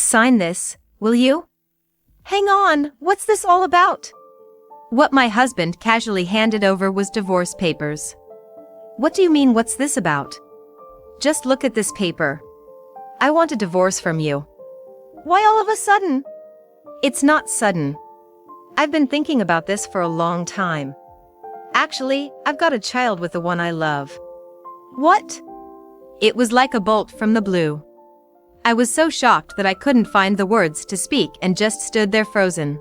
Sign this, will you? Hang on, what's this all about? What my husband casually handed over was divorce papers. What do you mean, what's this about? Just look at this paper. I want a divorce from you. Why all of a sudden? It's not sudden. I've been thinking about this for a long time. Actually, I've got a child with the one I love. What? It was like a bolt from the blue. I was so shocked that I couldn't find the words to speak and just stood there frozen.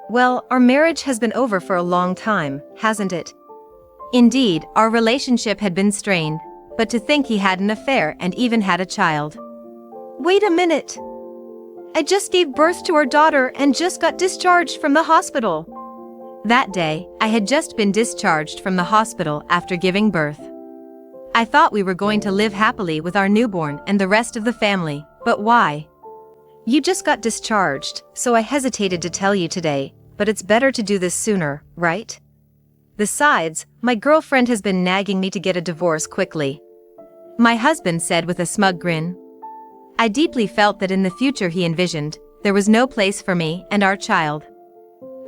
Well, our marriage has been over for a long time, hasn't it? Indeed, our relationship had been strained, but to think he had an affair and even had a child. Wait a minute. I just gave birth to our daughter and just got discharged from the hospital. That day, I had just been discharged from the hospital after giving birth. I thought we were going to live happily with our newborn and the rest of the family, but why? You just got discharged, so I hesitated to tell you today, but it's better to do this sooner, right? Besides, my girlfriend has been nagging me to get a divorce quickly. My husband said with a smug grin. I deeply felt that in the future he envisioned, there was no place for me and our child.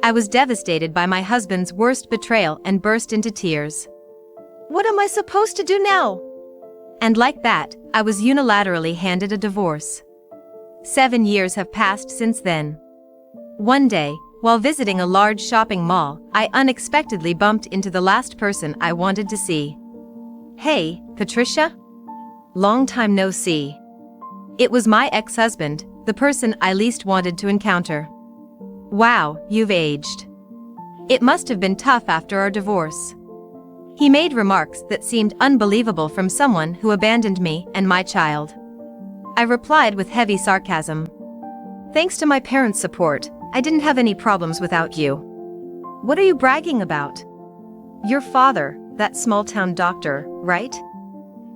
I was devastated by my husband's worst betrayal and burst into tears. What am I supposed to do now? And like that, I was unilaterally handed a divorce. 7 years have passed since then. One day, while visiting a large shopping mall, I unexpectedly bumped into the last person I wanted to see. Hey, Patricia? Long time no see. It was my ex-husband, the person I least wanted to encounter. Wow, you've aged. It must have been tough after our divorce. He made remarks that seemed unbelievable from someone who abandoned me and my child. I replied with heavy sarcasm. Thanks to my parents' support, I didn't have any problems without you. What are you bragging about? Your father, that small-town doctor, right?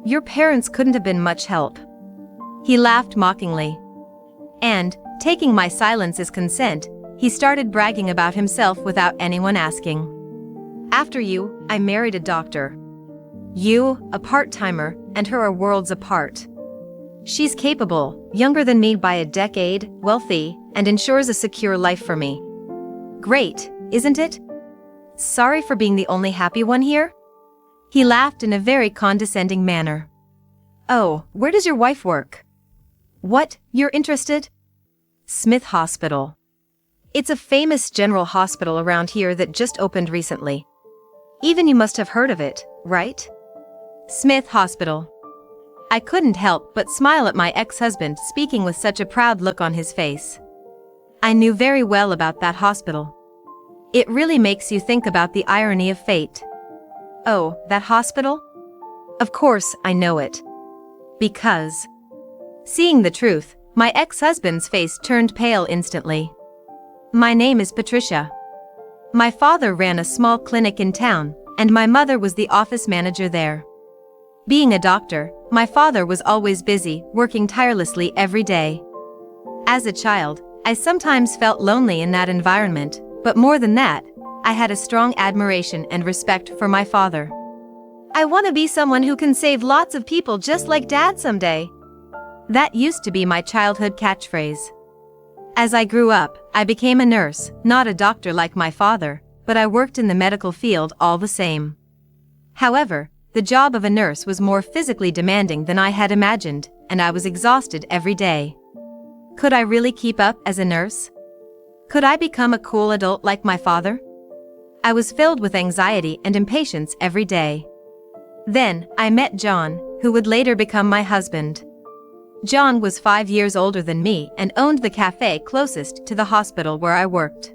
Your parents couldn't have been much help. He laughed mockingly. And, taking my silence as consent, he started bragging about himself without anyone asking. After you, I married a doctor. You, a part-timer, and her are worlds apart. She's capable, younger than me by a decade, wealthy, and ensures a secure life for me. Great, isn't it? Sorry for being the only happy one here? He laughed in a very condescending manner. Oh, where does your wife work? What, you're interested? Smith Hospital. It's a famous general hospital around here that just opened recently. Even you must have heard of it, right? Smith Hospital. I couldn't help but smile at my ex-husband speaking with such a proud look on his face. I knew very well about that hospital. It really makes you think about the irony of fate. Oh, that hospital? Of course, I know it. Because... Seeing the truth, my ex-husband's face turned pale instantly. My name is Patricia. My father ran a small clinic in town, and my mother was the office manager there. Being a doctor, my father was always busy, working tirelessly every day. As a child, I sometimes felt lonely in that environment, but more than that, I had a strong admiration and respect for my father. I want to be someone who can save lots of people just like Dad someday. That used to be my childhood catchphrase. As I grew up, I became a nurse, not a doctor like my father, but I worked in the medical field all the same. However, the job of a nurse was more physically demanding than I had imagined, and I was exhausted every day. Could I really keep up as a nurse? Could I become a cool adult like my father? I was filled with anxiety and impatience every day. Then, I met John, who would later become my husband. John was 5 years older than me and owned the cafe closest to the hospital where I worked.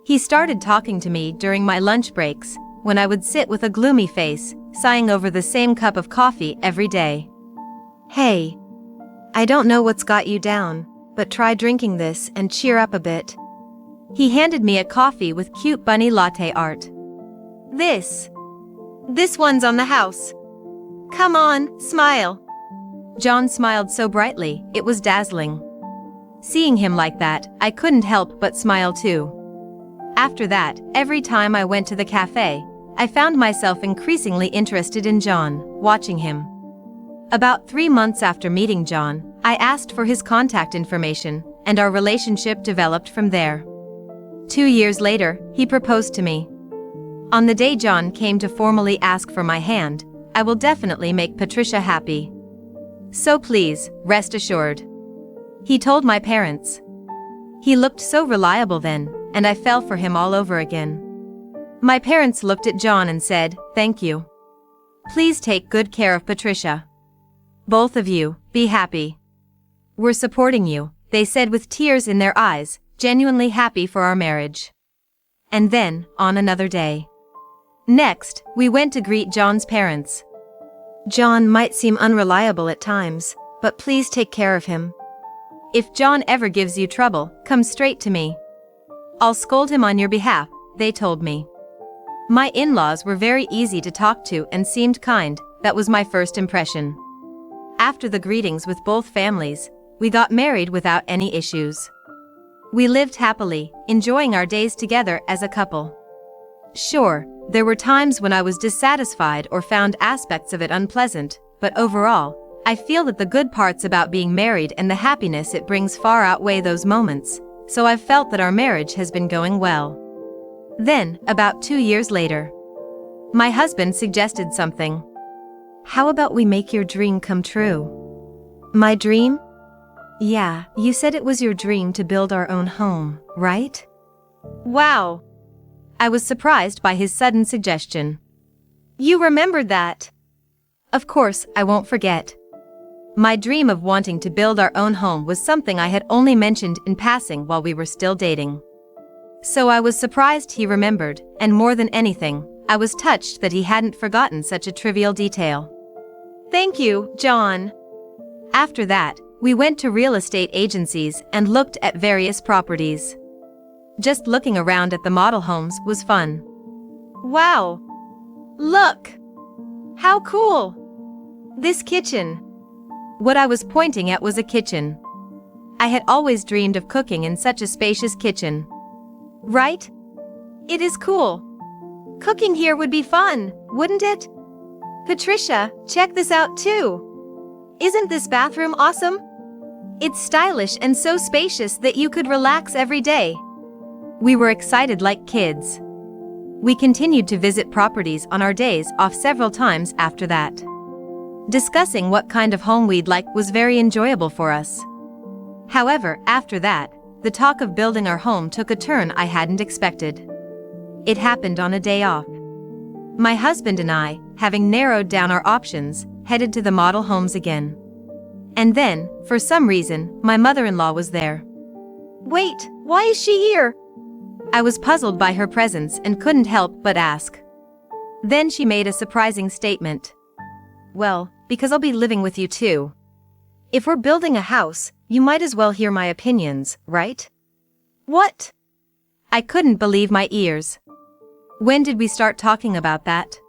He started talking to me during my lunch breaks, when I would sit with a gloomy face, sighing over the same cup of coffee every day. Hey, I don't know what's got you down, but try drinking this and cheer up a bit. He handed me a coffee with cute bunny latte art. This one's on the house. Come on, smile. John smiled so brightly, it was dazzling. Seeing him like that, I couldn't help but smile too. After that, every time I went to the cafe, I found myself increasingly interested in John, watching him. About 3 months after meeting John, I asked for his contact information, and our relationship developed from there. 2 years later, he proposed to me. On the day John came to formally ask for my hand, I will definitely make Patricia happy. So please, rest assured. He told my parents. He looked so reliable then, and I fell for him all over again. My parents looked at John and said, "Thank you. Please take good care of Patricia. Both of you, be happy. We're supporting you," they said with tears in their eyes, genuinely happy for our marriage. And then, on another day. Next, we went to greet John's parents. "John might seem unreliable at times, but please take care of him. If John ever gives you trouble, come straight to me. I'll scold him on your behalf," they told me. My in-laws were very easy to talk to and seemed kind. That was my first impression. After the greetings with both families, we got married without any issues. We lived happily, enjoying our days together as a couple. Sure, there were times when I was dissatisfied or found aspects of it unpleasant, but overall, I feel that the good parts about being married and the happiness it brings far outweigh those moments, so I've felt that our marriage has been going well. Then, about 2 years later, my husband suggested something. "How about we make your dream come true?" My dream? Yeah, you said it was your dream to build our own home, right? Wow! I was surprised by his sudden suggestion. You remembered that? Of course, I won't forget. My dream of wanting to build our own home was something I had only mentioned in passing while we were still dating. So I was surprised he remembered, and more than anything, I was touched that he hadn't forgotten such a trivial detail. Thank you, John. After that, we went to real estate agencies and looked at various properties. Just looking around at the model homes was fun. Wow! Look! How cool! This kitchen. What I was pointing at was a kitchen. I had always dreamed of cooking in such a spacious kitchen. Right? It is cool. Cooking here would be fun, wouldn't it? Patricia, check this out too. Isn't this bathroom awesome? It's stylish and so spacious that you could relax every day. We were excited like kids. We continued to visit properties on our days off several times after that. Discussing what kind of home we'd like was very enjoyable for us. However, after that, the talk of building our home took a turn I hadn't expected. It happened on a day off. My husband and I, having narrowed down our options, headed to the model homes again. And then, for some reason, my mother-in-law was there. Wait, why is she here? I was puzzled by her presence and couldn't help but ask. Then she made a surprising statement. Well, because I'll be living with you too. If we're building a house, you might as well hear my opinions, right? What? I couldn't believe my ears. When did we start talking about that?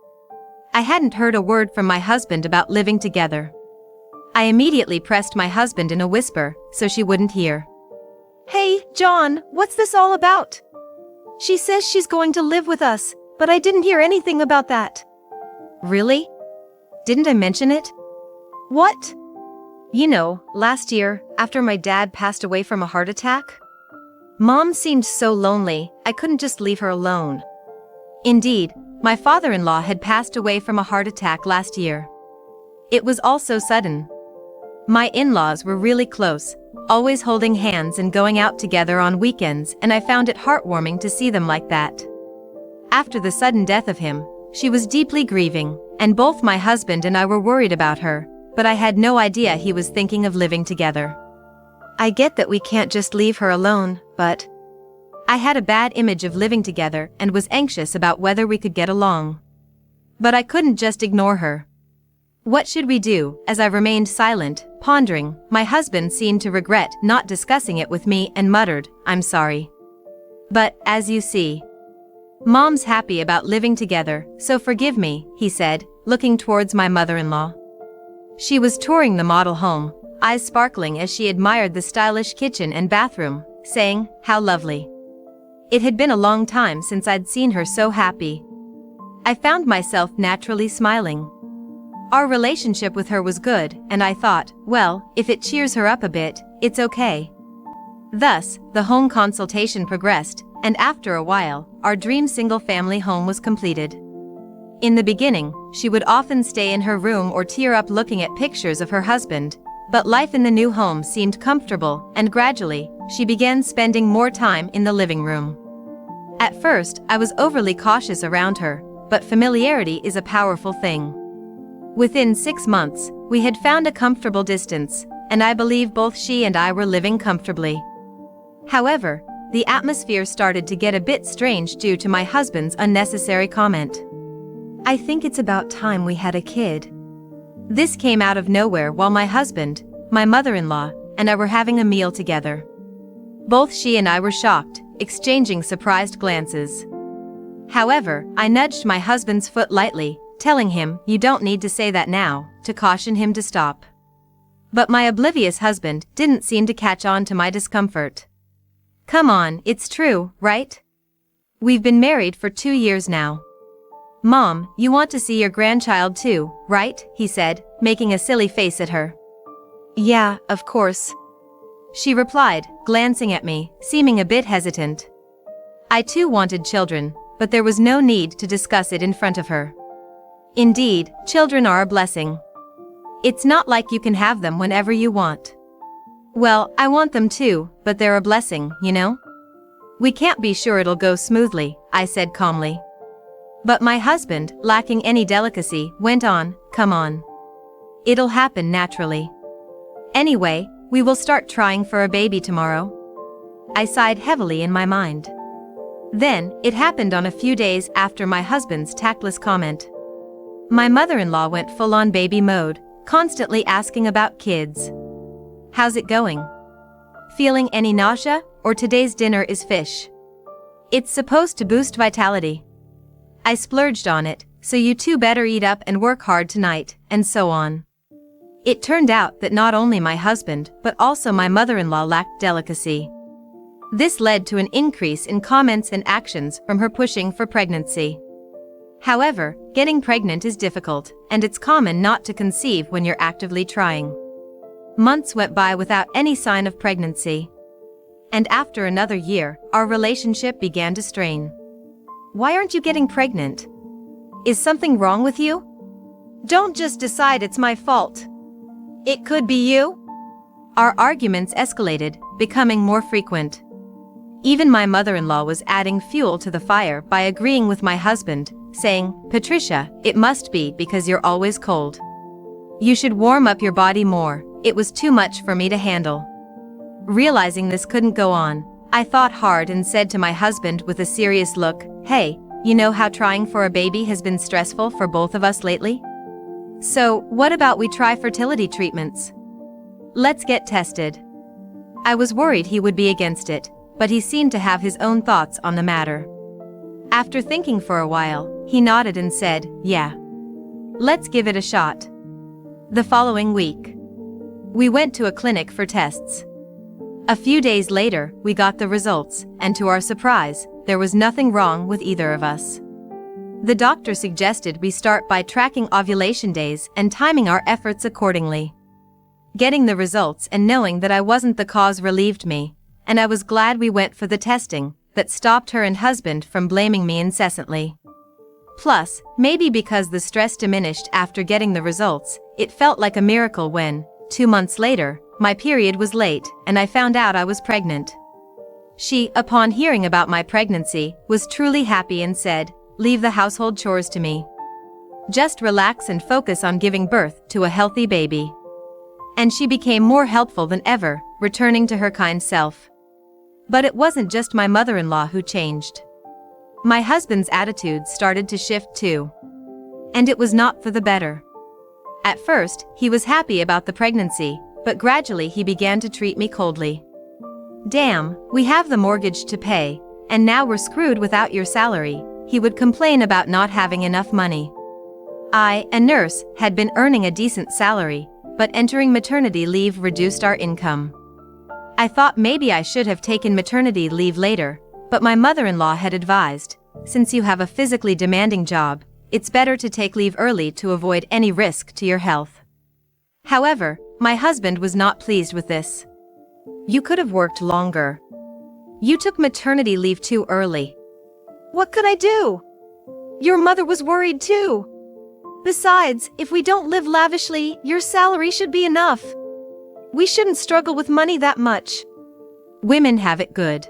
I hadn't heard a word from my husband about living together. I immediately pressed my husband in a whisper, so she wouldn't hear. Hey, John, what's this all about? She says she's going to live with us, but I didn't hear anything about that. Really? Didn't I mention it? What? You know, last year, after my dad passed away from a heart attack? Mom seemed so lonely, I couldn't just leave her alone. Indeed, my father-in-law had passed away from a heart attack last year. It was all so sudden. My in-laws were really close, always holding hands and going out together on weekends, and I found it heartwarming to see them like that. After the sudden death of him, she was deeply grieving, and both my husband and I were worried about her, but I had no idea he was thinking of living together. I get that we can't just leave her alone, but I had a bad image of living together and was anxious about whether we could get along. But I couldn't just ignore her. What should we do? As I remained silent, pondering, my husband seemed to regret not discussing it with me and muttered, "I'm sorry. But, as you see, Mom's happy about living together, so forgive me," he said, looking towards my mother-in-law. She was touring the model home, eyes sparkling as she admired the stylish kitchen and bathroom, saying, "How lovely." It had been a long time since I'd seen her so happy. I found myself naturally smiling. Our relationship with her was good, and I thought, well, if it cheers her up a bit, it's okay. Thus, the home consultation progressed, and after a while, our dream single-family home was completed. In the beginning, she would often stay in her room or tear up looking at pictures of her husband, but life in the new home seemed comfortable, and gradually, she began spending more time in the living room. At first, I was overly cautious around her, but familiarity is a powerful thing. Within 6 months, we had found a comfortable distance, and I believe both she and I were living comfortably. However, the atmosphere started to get a bit strange due to my husband's unnecessary comment. "I think it's about time we had a kid." This came out of nowhere while my husband, my mother-in-law, and I were having a meal together. Both she and I were shocked, exchanging surprised glances. However, I nudged my husband's foot lightly, telling him, "You don't need to say that now," to caution him to stop. But my oblivious husband didn't seem to catch on to my discomfort. "Come on, it's true, right? We've been married for 2 years now. Mom, you want to see your grandchild too, right?" he said, making a silly face at her. "Yeah, of course," she replied, glancing at me, seeming a bit hesitant. I too wanted children, but there was no need to discuss it in front of her. Indeed, children are a blessing. It's not like you can have them whenever you want. Well, I want them too, but they're a blessing, you know? We can't be sure it'll go smoothly, I said calmly. But my husband, lacking any delicacy, went on, "Come on. It'll happen naturally. Anyway, we will start trying for a baby tomorrow." I sighed heavily in my mind. Then, it happened on a few days after my husband's tactless comment. My mother-in-law went full-on baby mode, constantly asking about kids. "How's it going? Feeling any nausea, or today's dinner is fish? It's supposed to boost vitality. I splurged on it, so you two better eat up and work hard tonight," and so on. It turned out that not only my husband, but also my mother-in-law lacked delicacy. This led to an increase in comments and actions from her pushing for pregnancy. However, getting pregnant is difficult, and it's common not to conceive when you're actively trying. Months went by without any sign of pregnancy. And after another year, our relationship began to strain. "Why aren't you getting pregnant? Is something wrong with you? Don't just decide it's my fault. It could be you." Our arguments escalated, becoming more frequent. Even my mother-in-law was adding fuel to the fire by agreeing with my husband, saying, "Patricia, it must be because you're always cold. You should warm up your body more." It was too much for me to handle. Realizing this couldn't go on, I thought hard and said to my husband with a serious look, "Hey, you know how trying for a baby has been stressful for both of us lately? So, what about we try fertility treatments? Let's get tested." I was worried he would be against it, but he seemed to have his own thoughts on the matter. After thinking for a while, he nodded and said, "Yeah. Let's give it a shot." The following week, we went to a clinic for tests. A few days later, we got the results, and to our surprise, there was nothing wrong with either of us. The doctor suggested we start by tracking ovulation days and timing our efforts accordingly. Getting the results and knowing that I wasn't the cause relieved me, and I was glad we went for the testing that stopped her and husband from blaming me incessantly. Plus, maybe because the stress diminished after getting the results, it felt like a miracle when, 2 months later, my period was late and I found out I was pregnant. She, upon hearing about my pregnancy, was truly happy and said, "Leave the household chores to me. Just relax and focus on giving birth to a healthy baby." And she became more helpful than ever, returning to her kind self. But it wasn't just my mother-in-law who changed. My husband's attitude started to shift too. And it was not for the better. At first, he was happy about the pregnancy, but gradually he began to treat me coldly. "Damn, we have the mortgage to pay, and now we're screwed without your salary," he would complain about not having enough money. I, a nurse, had been earning a decent salary, but entering maternity leave reduced our income. I thought maybe I should have taken maternity leave later, but my mother-in-law had advised, "Since you have a physically demanding job, it's better to take leave early to avoid any risk to your health. However, my husband was not pleased with this. You could have worked longer. You took maternity leave too early. What could I do? Your mother was worried too. Besides, if we don't live lavishly, your salary should be enough. We shouldn't struggle with money that much. Women have it good.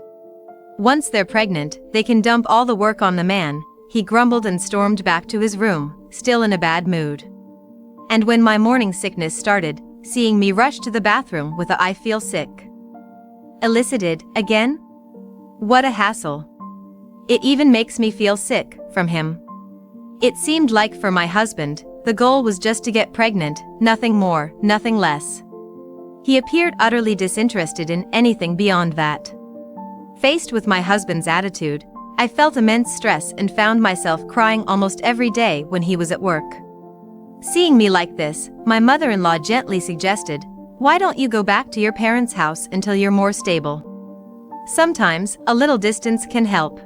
Once they're pregnant, they can dump all the work on the man, he grumbled and stormed back to his room, still in a bad mood. And when my morning sickness started, seeing me rush to the bathroom with a "I feel sick" elicited, again? What a hassle. It even makes me feel sick, from him. It seemed like for my husband, the goal was just to get pregnant, nothing more, nothing less. He appeared utterly disinterested in anything beyond that. Faced with my husband's attitude, I felt immense stress and found myself crying almost every day when he was at work. Seeing me like this, my mother-in-law gently suggested, "Why don't you go back to your parents' house until you're more stable? Sometimes, a little distance can help."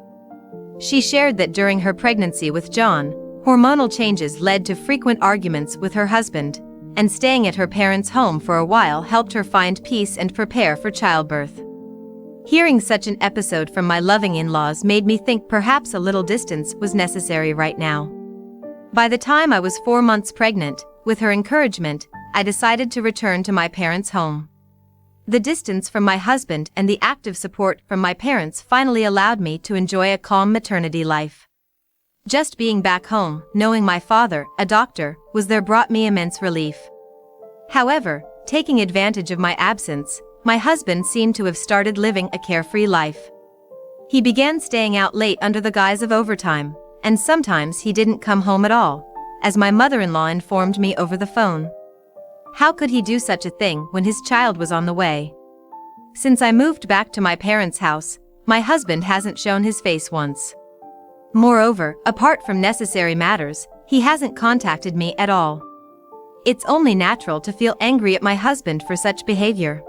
She shared that during her pregnancy with John, hormonal changes led to frequent arguments with her husband, and staying at her parents' home for a while helped her find peace and prepare for childbirth. Hearing such an episode from my loving in-laws made me think perhaps a little distance was necessary right now. By the time I was 4 months pregnant, with her encouragement, I decided to return to my parents' home. The distance from my husband and the active support from my parents finally allowed me to enjoy a calm maternity life. Just being back home, knowing my father, a doctor, was there brought me immense relief. However, taking advantage of my absence, my husband seemed to have started living a carefree life. He began staying out late under the guise of overtime, and sometimes he didn't come home at all, as my mother-in-law informed me over the phone. How could he do such a thing when his child was on the way? Since I moved back to my parents' house, my husband hasn't shown his face once. Moreover, apart from necessary matters, he hasn't contacted me at all. It's only natural to feel angry at my husband for such behavior.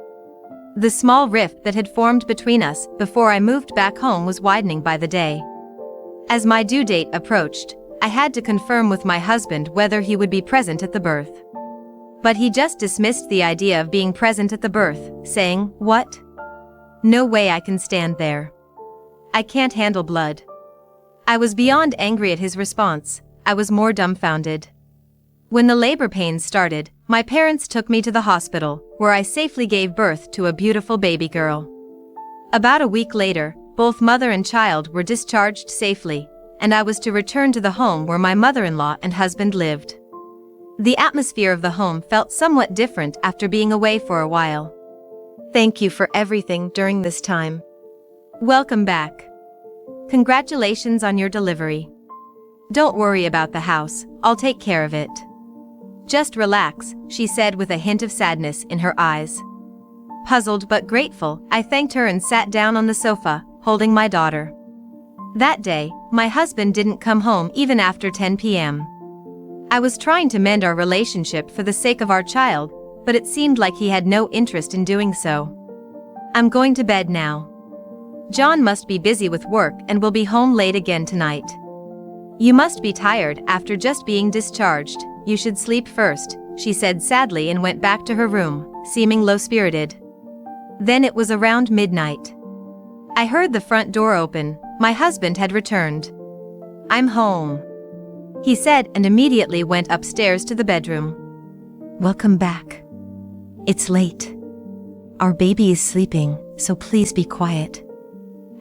The small rift that had formed between us before I moved back home was widening by the day. As my due date approached, I had to confirm with my husband whether he would be present at the birth. But he just dismissed the idea of being present at the birth, saying, "What? No way I can stand there. I can't handle blood." I was beyond angry at his response, I was more dumbfounded. When the labor pains started, my parents took me to the hospital, where I safely gave birth to a beautiful baby girl. About a week later, both mother and child were discharged safely, and I was to return to the home where my mother-in-law and husband lived. The atmosphere of the home felt somewhat different after being away for a while. Thank you for everything during this time. Welcome back. Congratulations on your delivery. Don't worry about the house, I'll take care of it. Just relax, she said with a hint of sadness in her eyes. Puzzled but grateful, I thanked her and sat down on the sofa, holding my daughter. That day, my husband didn't come home even after 10 p.m. I was trying to mend our relationship for the sake of our child, but it seemed like he had no interest in doing so. I'm going to bed now. John must be busy with work and will be home late again tonight. You must be tired after just being discharged, you should sleep first, she said sadly and went back to her room, seeming low-spirited. Then it was around midnight. I heard the front door open, my husband had returned. "I'm home," he said and immediately went upstairs to the bedroom. "Welcome back. It's late. Our baby is sleeping, so please be quiet,"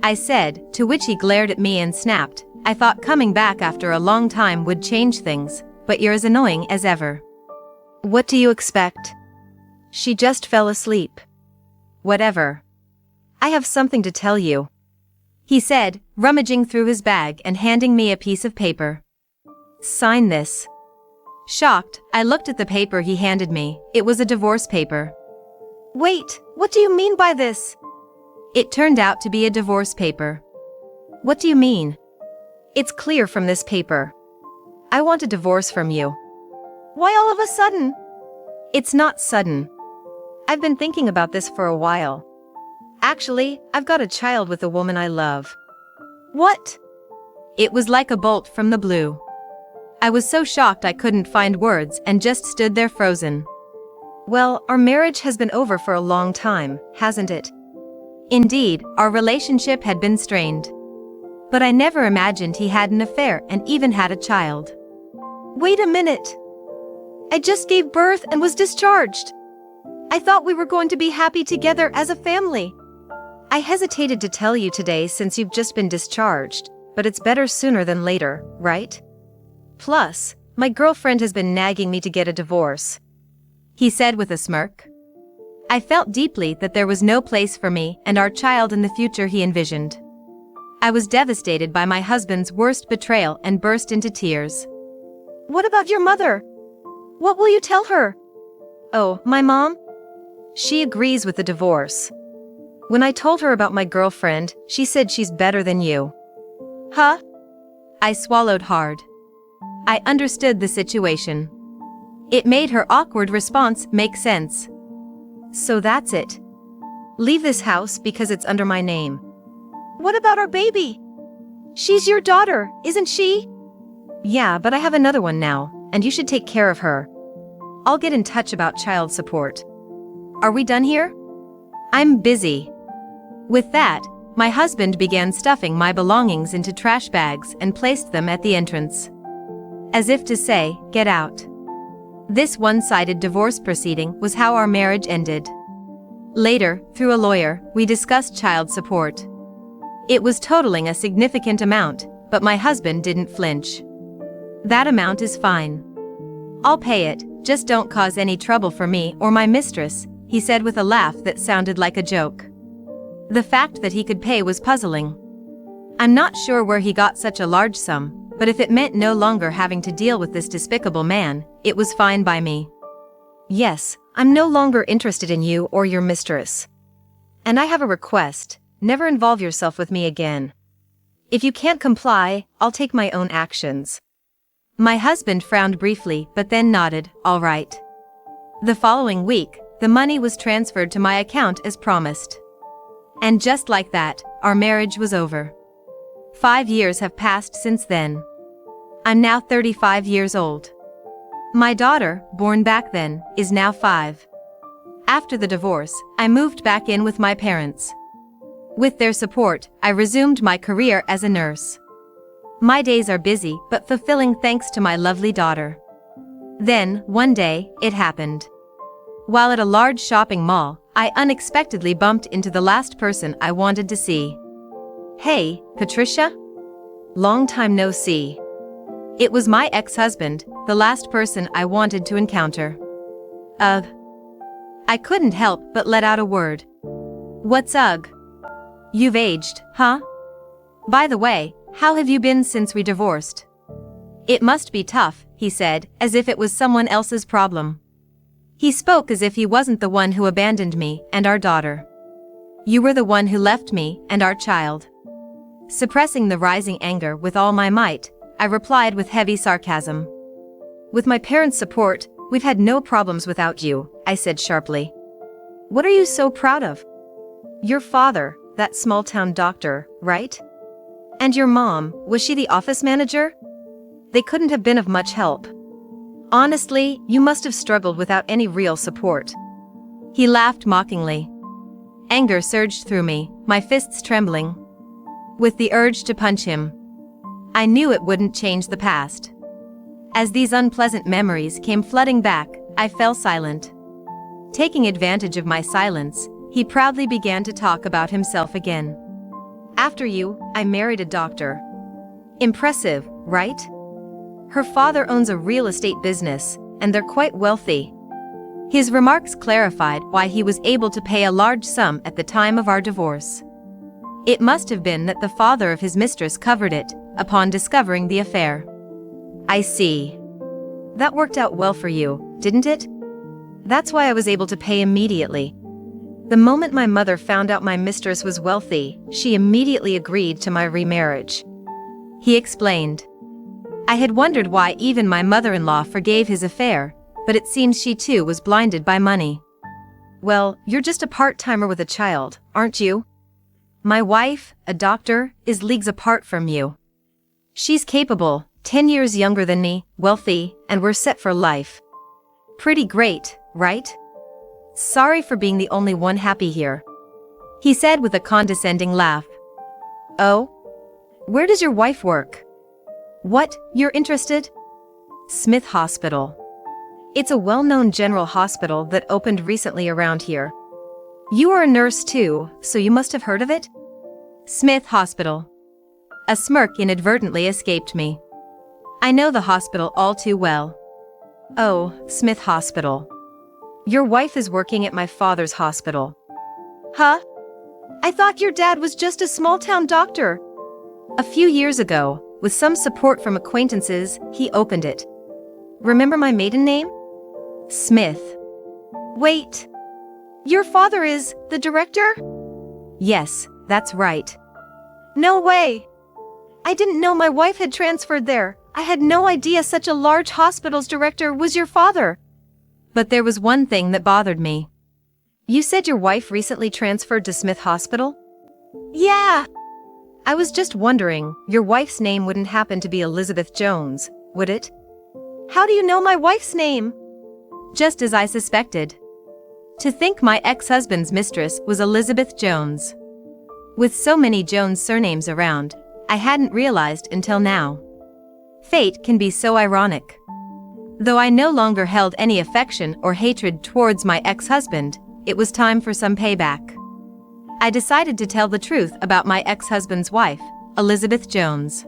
I said, to which he glared at me and snapped, "I thought coming back after a long time would change things, but you're as annoying as ever. What do you expect? She just fell asleep." "Whatever. I have something to tell you," he said, rummaging through his bag and handing me a piece of paper. "Sign this." Shocked, I looked at the paper he handed me. It was a divorce paper. "Wait, what do you mean by this?" It turned out to be a divorce paper. "What do you mean?" "It's clear from this paper. I want a divorce from you." "Why all of a sudden?" "It's not sudden. I've been thinking about this for a while. Actually, I've got a child with a woman I love." "What?" It was like a bolt from the blue. I was so shocked I couldn't find words and just stood there frozen. Well, our marriage has been over for a long time, hasn't it? Indeed, our relationship had been strained. But I never imagined he had an affair and even had a child. Wait a minute. I just gave birth and was discharged. I thought we were going to be happy together as a family. I hesitated to tell you today since you've just been discharged, but it's better sooner than later, right? Plus, my girlfriend has been nagging me to get a divorce, he said with a smirk. I felt deeply that there was no place for me and our child in the future he envisioned. I was devastated by my husband's worst betrayal and burst into tears. What about your mother? What will you tell her? Oh, my mom? She agrees with the divorce. When I told her about my girlfriend, she said she's better than you. Huh? I swallowed hard. I understood the situation. It made her awkward response make sense. So that's it. Leave this house because it's under my name. What about our baby? She's your daughter, isn't she? Yeah, but I have another one now, and you should take care of her. I'll get in touch about child support. Are we done here? I'm busy. With that, my husband began stuffing my belongings into trash bags and placed them at the entrance. As if to say, get out. This one-sided divorce proceeding was how our marriage ended. Later, through a lawyer, we discussed child support. It was totaling a significant amount, but my husband didn't flinch. That amount is fine. I'll pay it, just don't cause any trouble for me or my mistress, he said with a laugh that sounded like a joke. The fact that he could pay was puzzling. I'm not sure where he got such a large sum, but if it meant no longer having to deal with this despicable man, it was fine by me. Yes, I'm no longer interested in you or your mistress. And I have a request, never involve yourself with me again. If you can't comply, I'll take my own actions. My husband frowned briefly but then nodded, all right. The following week, the money was transferred to my account as promised. And just like that, our marriage was over. 5 years have passed since then. I'm now 35 years old. My daughter, born back then, is now 5. After the divorce, I moved back in with my parents. With their support, I resumed my career as a nurse. My days are busy but fulfilling thanks to my lovely daughter. Then, one day, it happened. While at a large shopping mall, I unexpectedly bumped into the last person I wanted to see. Hey, Patricia? Long time no see. It was my ex-husband, the last person I wanted to encounter. Ugh. I couldn't help but let out a word. What's ugh? You've aged, huh? By the way, how have you been since we divorced? It must be tough, he said, as if it was someone else's problem. He spoke as if he wasn't the one who abandoned me and our daughter. You were the one who left me and our child. Suppressing the rising anger with all my might, I replied with heavy sarcasm. With my parents' support, we've had no problems without you, I said sharply. What are you so proud of? Your father, that small-town doctor, right? And your mom, was she the office manager? They couldn't have been of much help. Honestly, you must have struggled without any real support. He laughed mockingly. Anger surged through me, my fists trembling. With the urge to punch him. I knew it wouldn't change the past. As these unpleasant memories came flooding back, I fell silent. Taking advantage of my silence, he proudly began to talk about himself again. After you, I married a doctor. Impressive, right? Her father owns a real estate business, and they're quite wealthy. His remarks clarified why he was able to pay a large sum at the time of our divorce. It must have been that the father of his mistress covered it, upon discovering the affair. I see. That worked out well for you, didn't it? That's why I was able to pay immediately. The moment my mother found out my mistress was wealthy, she immediately agreed to my remarriage. He explained. I had wondered why even my mother-in-law forgave his affair, but it seems she too was blinded by money. Well, you're just a part-timer with a child, aren't you? My wife, a doctor, is leagues apart from you. She's capable, 10 years younger than me, wealthy, and we're set for life. Pretty great, right? Sorry for being the only one happy here, he said with a condescending laugh. Oh? Where does your wife work? What, you're interested? Smith Hospital. It's a well-known general hospital that opened recently around here. You are a nurse too, so you must have heard of it? Smith Hospital. A smirk inadvertently escaped me. I know the hospital all too well. Oh, Smith Hospital. Your wife is working at my father's hospital. Huh? I thought your dad was just a small-town doctor. A few years ago, with some support from acquaintances, he opened it. Remember my maiden name? Smith. Wait. Your father is the director? Yes, that's right. No way. I didn't know my wife had transferred there. I had no idea such a large hospital's director was your father. But there was one thing that bothered me. You said your wife recently transferred to Smith Hospital? Yeah. I was just wondering, your wife's name wouldn't happen to be Elizabeth Jones, would it? How do you know my wife's name? Just as I suspected. To think my ex-husband's mistress was Elizabeth Jones. With so many Jones surnames around, I hadn't realized until now. Fate can be so ironic. Though I no longer held any affection or hatred towards my ex-husband, it was time for some payback. I decided to tell the truth about my ex-husband's wife, Elizabeth Jones.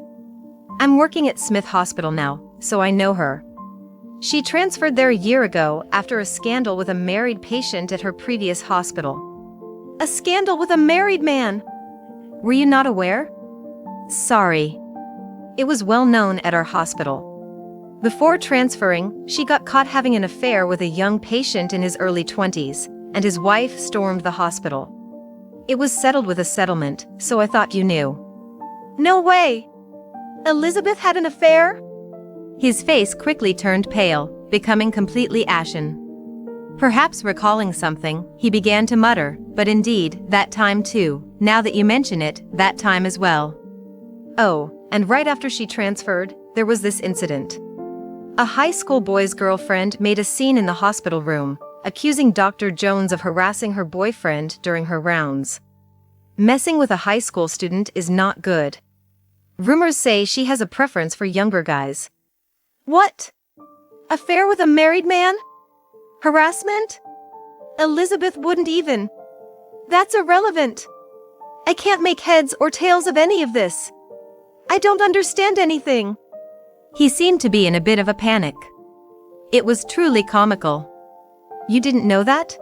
I'm working at Smith Hospital now, so I know her. She transferred there a year ago after a scandal with a married patient at her previous hospital. A scandal with a married man! Were you not aware? Sorry. It was well known at our hospital. Before transferring, she got caught having an affair with a young patient in his early 20s, and his wife stormed the hospital. It was settled with a settlement, so I thought you knew. No way! Elizabeth had an affair? His face quickly turned pale, becoming completely ashen. Perhaps recalling something, he began to mutter, but indeed, that time too, now that you mention it, that time as well. Oh, and right after she transferred, there was this incident. A high school boy's girlfriend made a scene in the hospital room, accusing Dr. Jones of harassing her boyfriend during her rounds. Messing with a high school student is not good. Rumors say she has a preference for younger guys. What? Affair with a married man? Harassment? Elizabeth wouldn't even. That's irrelevant. I can't make heads or tails of any of this. I don't understand anything. He seemed to be in a bit of a panic. It was truly comical. You didn't know that?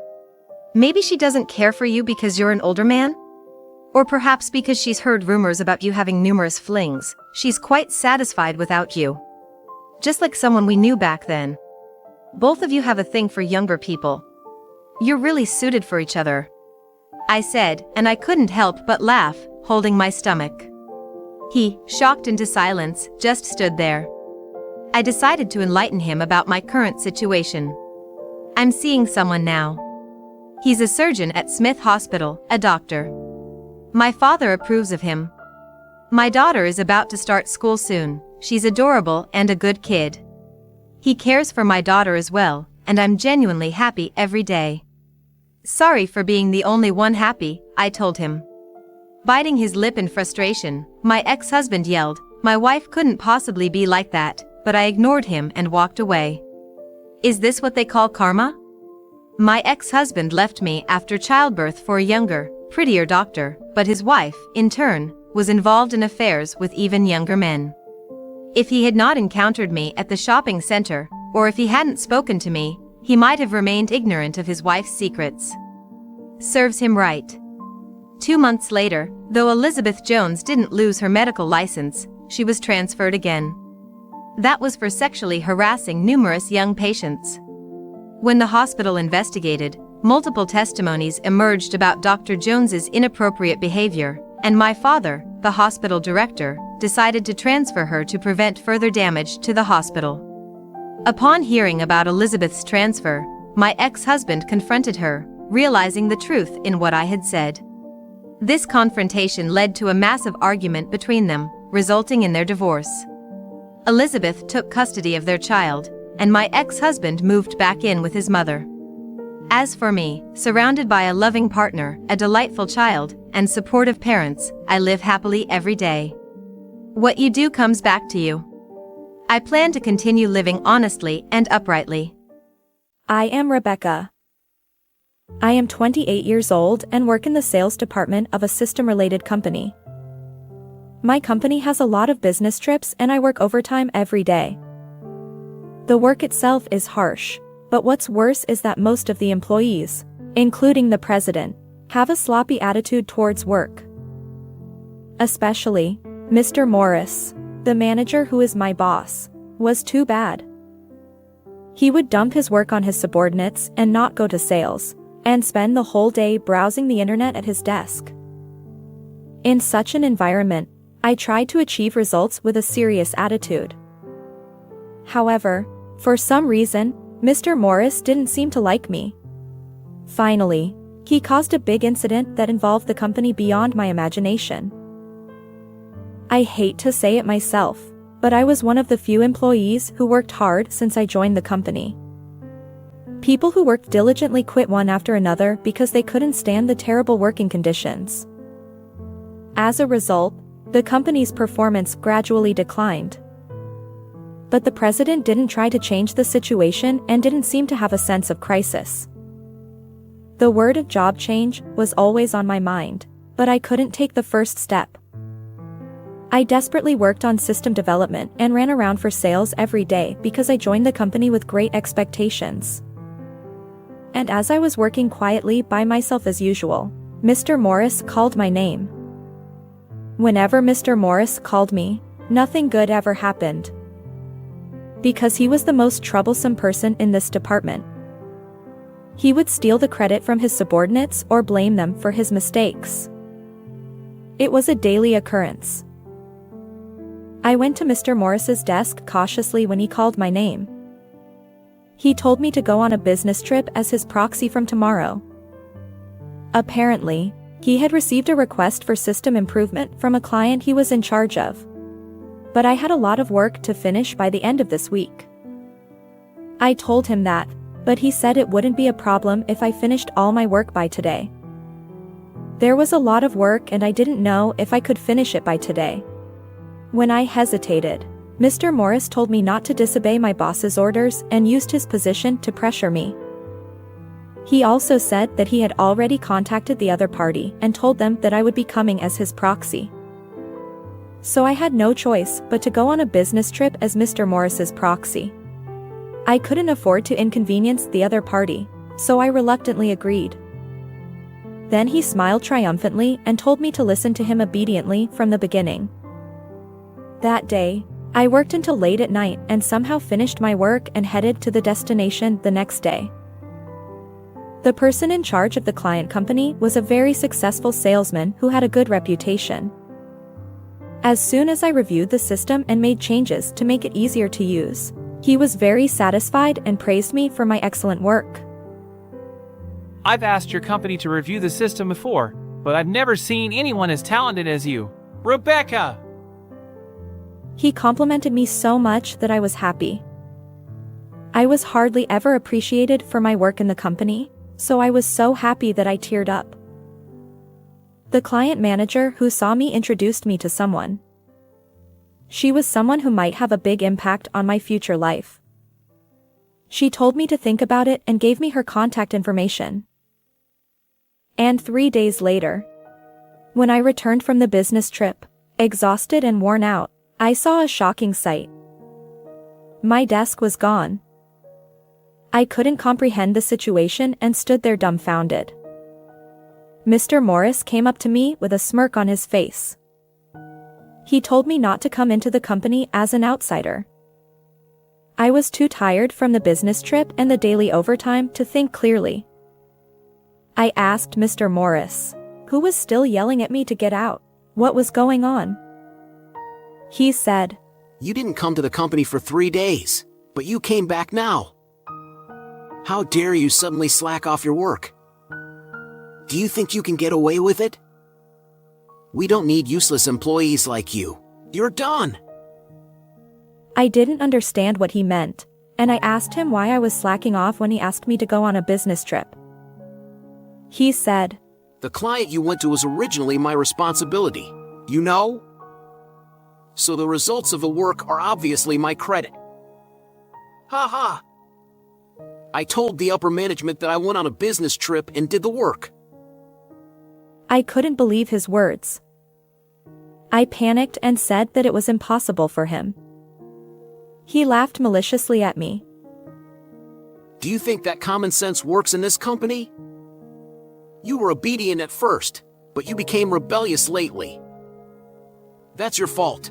Maybe she doesn't care for you because you're an older man? Or perhaps because she's heard rumors about you having numerous flings, she's quite satisfied without you. Just like someone we knew back then. Both of you have a thing for younger people. You're really suited for each other. I said, and I couldn't help but laugh, holding my stomach. He, shocked into silence, just stood there. I decided to enlighten him about my current situation. I'm seeing someone now. He's a surgeon at Smith Hospital, a doctor. My father approves of him. My daughter is about to start school soon. She's adorable and a good kid. He cares for my daughter as well, and I'm genuinely happy every day. Sorry for being the only one happy, I told him. Biting his lip in frustration, my ex-husband yelled, "My wife couldn't possibly be like that," but I ignored him and walked away. Is this what they call karma? My ex-husband left me after childbirth for a younger, prettier doctor, but his wife, in turn, was involved in affairs with even younger men. If he had not encountered me at the shopping center, or if he hadn't spoken to me, he might have remained ignorant of his wife's secrets. Serves him right. 2 months later, though Elizabeth Jones didn't lose her medical license, she was transferred again. That was for sexually harassing numerous young patients. When the hospital investigated, multiple testimonies emerged about Dr. Jones's inappropriate behavior, and my father, the hospital director, decided to transfer her to prevent further damage to the hospital. Upon hearing about Elizabeth's transfer, my ex-husband confronted her, realizing the truth in what I had said. This confrontation led to a massive argument between them, resulting in their divorce. Elizabeth took custody of their child, and my ex-husband moved back in with his mother. As for me, surrounded by a loving partner, a delightful child, and supportive parents, I live happily every day. What you do comes back to you. I plan to continue living honestly and uprightly. I am Rebecca. I am 28 years old and work in the sales department of a system-related company. My company has a lot of business trips and I work overtime every day. The work itself is harsh, but what's worse is that most of the employees, including the president, have a sloppy attitude towards work. Especially, Mr. Morris, the manager who is my boss, was too bad. He would dump his work on his subordinates and not go to sales, and spend the whole day browsing the internet at his desk. In such an environment, I tried to achieve results with a serious attitude. However, for some reason, Mr. Morris didn't seem to like me. Finally, he caused a big incident that involved the company beyond my imagination. I hate to say it myself, but I was one of the few employees who worked hard since I joined the company. People who worked diligently quit one after another because they couldn't stand the terrible working conditions. As a result, the company's performance gradually declined. But the president didn't try to change the situation and didn't seem to have a sense of crisis. The word of job change was always on my mind, but I couldn't take the first step. I desperately worked on system development and ran around for sales every day because I joined the company with great expectations. And as I was working quietly by myself as usual, Mr. Morris called my name. Whenever Mr. Morris called me, nothing good ever happened. Because he was the most troublesome person in this department. He would steal the credit from his subordinates or blame them for his mistakes. It was a daily occurrence. I went to Mr. Morris's desk cautiously when he called my name. He told me to go on a business trip as his proxy from tomorrow. Apparently, he had received a request for system improvement from a client he was in charge of. But I had a lot of work to finish by the end of this week. I told him that, but he said it wouldn't be a problem if I finished all my work by today. There was a lot of work and I didn't know if I could finish it by today. When I hesitated, Mr. Morris told me not to disobey my boss's orders and used his position to pressure me. He also said that he had already contacted the other party and told them that I would be coming as his proxy. So I had no choice but to go on a business trip as Mr. Morris's proxy. I couldn't afford to inconvenience the other party, so I reluctantly agreed. Then he smiled triumphantly and told me to listen to him obediently from the beginning. That day, I worked until late at night and somehow finished my work and headed to the destination the next day. The person in charge of the client company was a very successful salesman who had a good reputation. As soon as I reviewed the system and made changes to make it easier to use, he was very satisfied and praised me for my excellent work. I've asked your company to review the system before, but I've never seen anyone as talented as you. Rebecca! He complimented me so much that I was happy. I was hardly ever appreciated for my work in the company, so I was so happy that I teared up. The client manager who saw me introduced me to someone. She was someone who might have a big impact on my future life. She told me to think about it and gave me her contact information. And 3 days later, when I returned from the business trip, exhausted and worn out, I saw a shocking sight. My desk was gone. I couldn't comprehend the situation and stood there dumbfounded. Mr. Morris came up to me with a smirk on his face. He told me not to come into the company as an outsider. I was too tired from the business trip and the daily overtime to think clearly. I asked Mr. Morris, who was still yelling at me to get out, what was going on. He said, "You didn't come to the company for 3 days, but you came back now. How dare you suddenly slack off your work? Do you think you can get away with it? We don't need useless employees like you. You're done." I didn't understand what he meant, and I asked him why I was slacking off when he asked me to go on a business trip. He said, The client you went to was originally my responsibility, you know? So the results of the work are obviously my credit. Ha ha! I told the upper management that I went on a business trip and did the work. I couldn't believe his words. I panicked and said that it was impossible for him. He laughed maliciously at me. Do you think that common sense works in this company? You were obedient at first, but you became rebellious lately. That's your fault.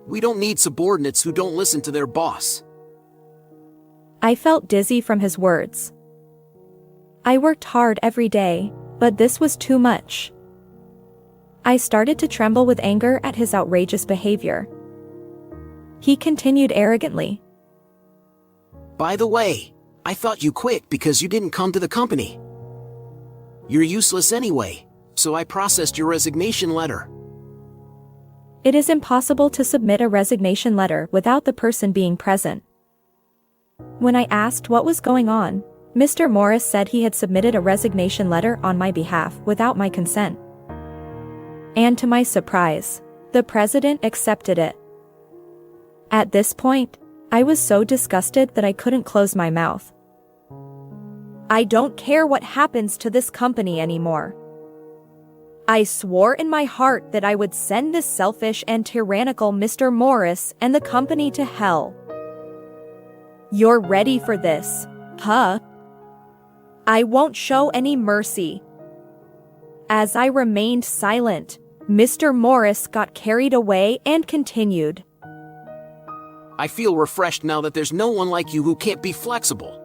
We don't need subordinates who don't listen to their boss. I felt dizzy from his words. I worked hard every day, but this was too much. I started to tremble with anger at his outrageous behavior. He continued arrogantly. By the way, I thought you quit because you didn't come to the company. You're useless anyway, so I processed your resignation letter. It is impossible to submit a resignation letter without the person being present. When I asked what was going on, Mr. Morris said he had submitted a resignation letter on my behalf without my consent. And to my surprise, the president accepted it. At this point, I was so disgusted that I couldn't close my mouth. I don't care what happens to this company anymore. I swore in my heart that I would send this selfish and tyrannical Mr. Morris and the company to hell. You're ready for this, huh? I won't show any mercy. As I remained silent, Mr. Morris got carried away and continued. I feel refreshed now that there's no one like you who can't be flexible.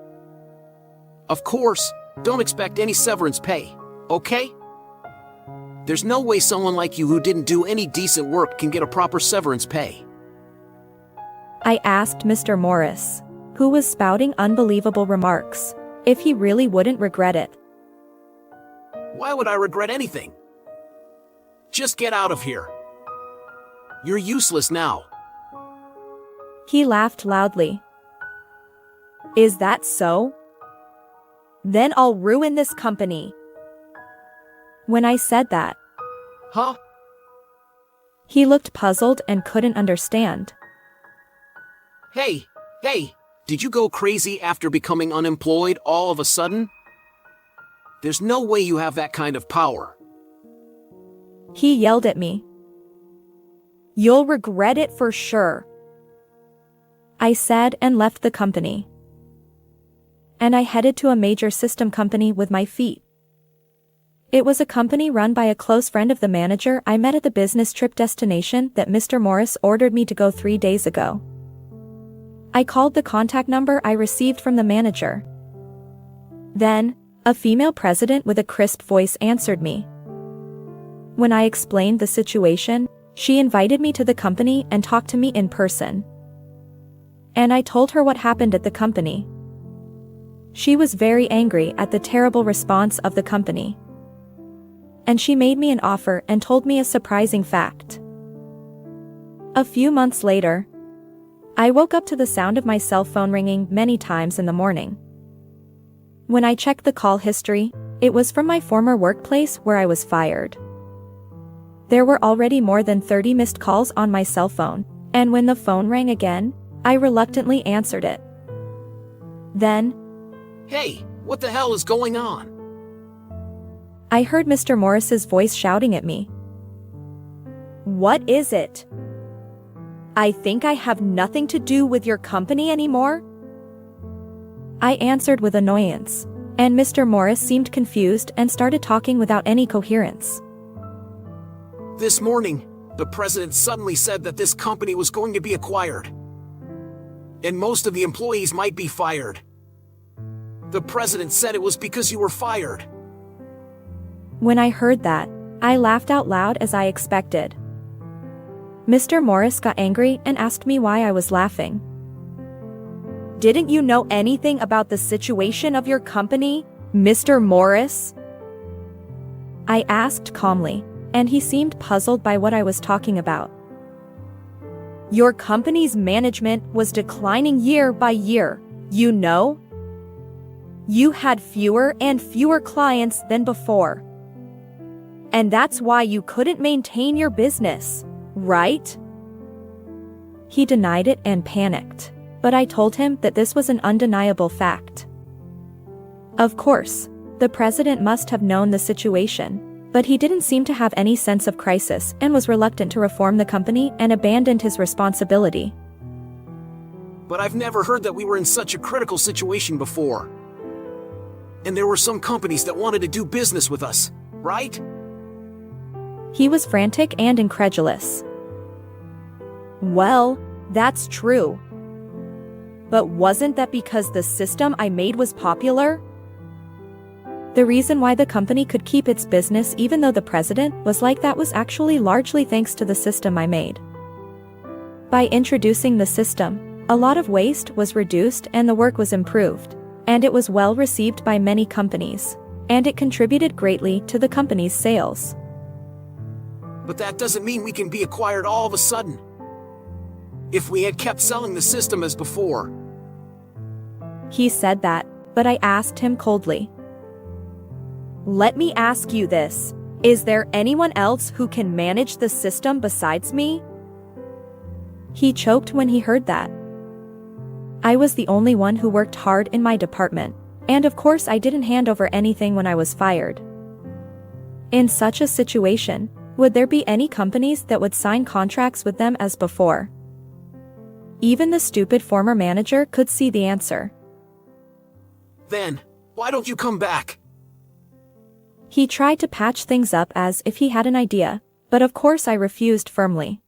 Of course, don't expect any severance pay, okay? There's no way someone like you who didn't do any decent work can get a proper severance pay. I asked Mr. Morris, who was spouting unbelievable remarks, if he really wouldn't regret it. Why would I regret anything? Just get out of here. You're useless now. He laughed loudly. Is that so? Then I'll ruin this company. When I said that, Huh? he looked puzzled and couldn't understand. Hey, did you go crazy after becoming unemployed all of a sudden? There's no way you have that kind of power. He yelled at me. You'll regret it for sure, I said and left the company. And I headed to a major system company with my feet. It was a company run by a close friend of the manager I met at the business trip destination that Mr. Morris ordered me to go 3 days ago. I called the contact number I received from the manager. Then, a female president with a crisp voice answered me. When I explained the situation, she invited me to the company and talked to me in person. And I told her what happened at the company. She was very angry at the terrible response of the company. And she made me an offer and told me a surprising fact. A few months later, I woke up to the sound of my cell phone ringing many times in the morning. When I checked the call history, it was from my former workplace where I was fired. There were already more than 30 missed calls on my cell phone, and when the phone rang again, I reluctantly answered it. Then, Hey, what the hell is going on? I heard Mr. Morris's voice shouting at me. What is it? I think I have nothing to do with your company anymore? I answered with annoyance, and Mr. Morris seemed confused and started talking without any coherence. This morning, the president suddenly said that this company was going to be acquired. And most of the employees might be fired. The president said it was because you were fired. When I heard that, I laughed out loud as I expected. Mr. Morris got angry and asked me why I was laughing. Didn't you know anything about the situation of your company, Mr. Morris? I asked calmly, and he seemed puzzled by what I was talking about. Your company's management was declining year by year, you know? You had fewer and fewer clients than before. And that's why you couldn't maintain your business, right? He denied it and panicked, but I told him that this was an undeniable fact. Of course, the president must have known the situation, but he didn't seem to have any sense of crisis and was reluctant to reform the company and abandoned his responsibility. But I've never heard that we were in such a critical situation before. And there were some companies that wanted to do business with us, right? He was frantic and incredulous. Well, that's true. But wasn't that because the system I made was popular? The reason why the company could keep its business even though the president was like that was actually largely thanks to the system I made. By introducing the system, a lot of waste was reduced and the work was improved, and it was well received by many companies, and it contributed greatly to the company's sales. But that doesn't mean we can be acquired all of a sudden. If we had kept selling the system as before. He said that, but I asked him coldly. Let me ask you this. Is there anyone else who can manage the system besides me? He choked when he heard that. I was the only one who worked hard in my department, and of course I didn't hand over anything when I was fired. In such a situation, would there be any companies that would sign contracts with them as before? Even the stupid former manager could see the answer. Then, why don't you come back? He tried to patch things up as if he had an idea, but of course I refused firmly.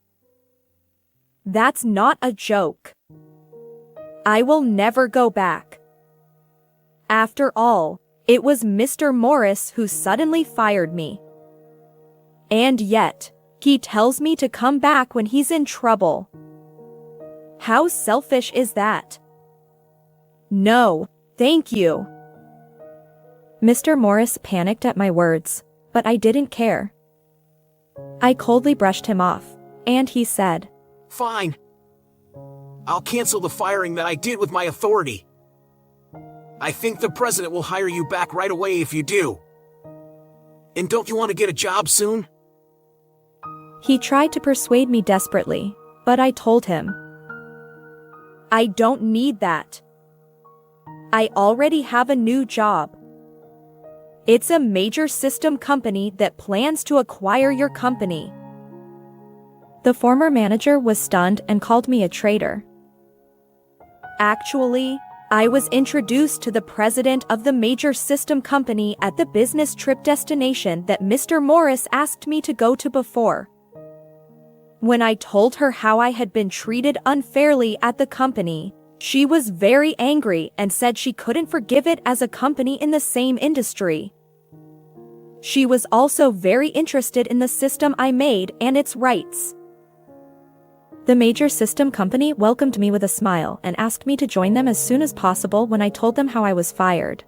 That's not a joke. I will never go back. After all, it was Mr. Morris who suddenly fired me. And yet, he tells me to come back when he's in trouble. How selfish is that? No, thank you. Mr. Morris panicked at my words, but I didn't care. I coldly brushed him off, and he said, Fine. I'll cancel the firing that I did with my authority. I think the president will hire you back right away if you do. And don't you want to get a job soon? He tried to persuade me desperately, but I told him, I don't need that. I already have a new job. It's a major system company that plans to acquire your company. The former manager was stunned and called me a traitor. Actually, I was introduced to the president of the major system company at the business trip destination that Mr. Morris asked me to go to before. When I told her how I had been treated unfairly at the company, she was very angry and said she couldn't forgive it as a company in the same industry. She was also very interested in the system I made and its rights. The major system company welcomed me with a smile and asked me to join them as soon as possible when I told them how I was fired.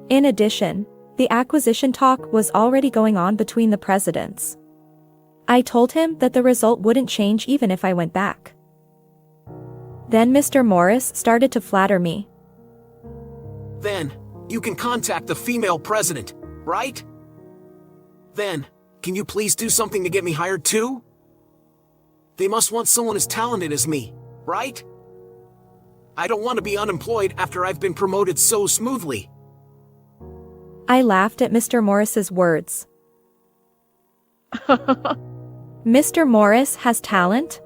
In addition, the acquisition talk was already going on between the presidents. I told him that the result wouldn't change even if I went back. Then Mr. Morris started to flatter me. Then, you can contact the female president, right? Then, can you please do something to get me hired too? They must want someone as talented as me, right? I don't want to be unemployed after I've been promoted so smoothly. I laughed at Mr. Morris's words. Mr. Morris has talent?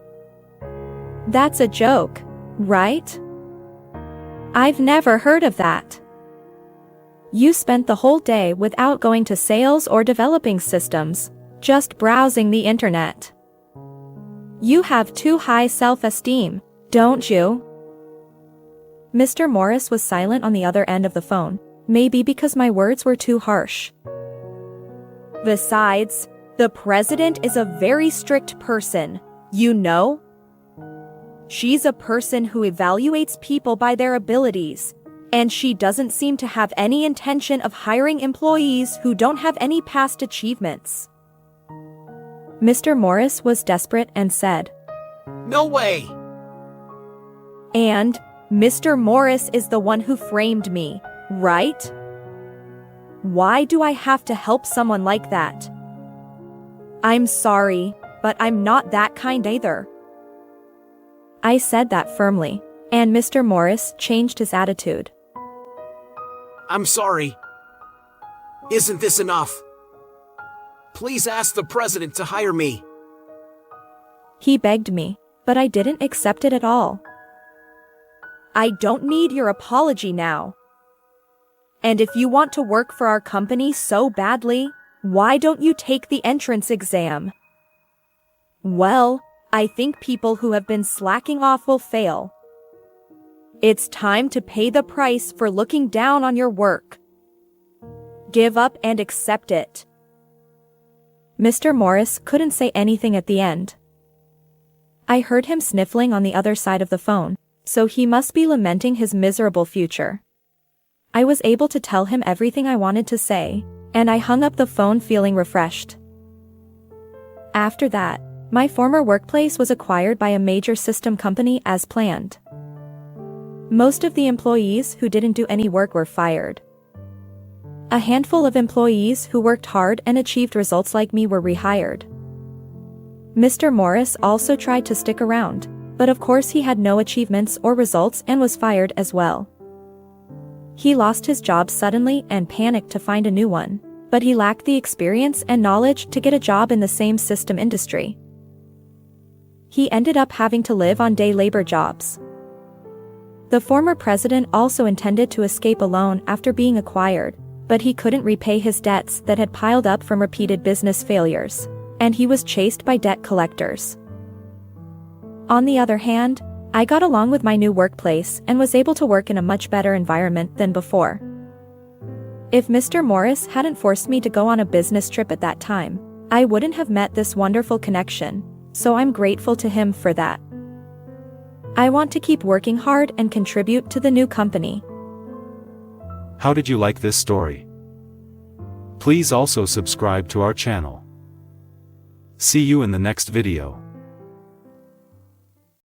That's a joke, right? I've never heard of that. You spent the whole day without going to sales or developing systems, just browsing the internet. You have too high self-esteem, don't you? Mr. Morris was silent on the other end of the phone, maybe because my words were too harsh. Besides, the president is a very strict person, you know? She's a person who evaluates people by their abilities, and she doesn't seem to have any intention of hiring employees who don't have any past achievements. Mr. Morris was desperate and said, No way! And Mr. Morris is the one who framed me, right? Why do I have to help someone like that? I'm sorry, but I'm not that kind either. I said that firmly, and Mr. Morris changed his attitude. I'm sorry. Isn't this enough? Please ask the president to hire me. He begged me, but I didn't accept it at all. I don't need your apology now. And if you want to work for our company so badly, why don't you take the entrance exam? Well, I think people who have been slacking off will fail. It's time to pay the price for looking down on your work. Give up and accept it. Mr. Morris couldn't say anything at the end. I heard him sniffling on the other side of the phone, so he must be lamenting his miserable future. I was able to tell him everything I wanted to say, and I hung up the phone feeling refreshed. After that, my former workplace was acquired by a major system company as planned. Most of the employees who didn't do any work were fired. A handful of employees who worked hard and achieved results like me were rehired. Mr. Morris also tried to stick around, but of course he had no achievements or results and was fired as well. He lost his job suddenly and panicked to find a new one, but he lacked the experience and knowledge to get a job in the same system industry. He ended up having to live on day labor jobs. The former president also intended to escape alone after being acquired, but he couldn't repay his debts that had piled up from repeated business failures, and he was chased by debt collectors. On the other hand, I got along with my new workplace and was able to work in a much better environment than before. If Mr. Morris hadn't forced me to go on a business trip at that time, I wouldn't have met this wonderful connection, so I'm grateful to him for that. I want to keep working hard and contribute to the new company. How did you like this story? Please also subscribe to our channel. See you in the next video.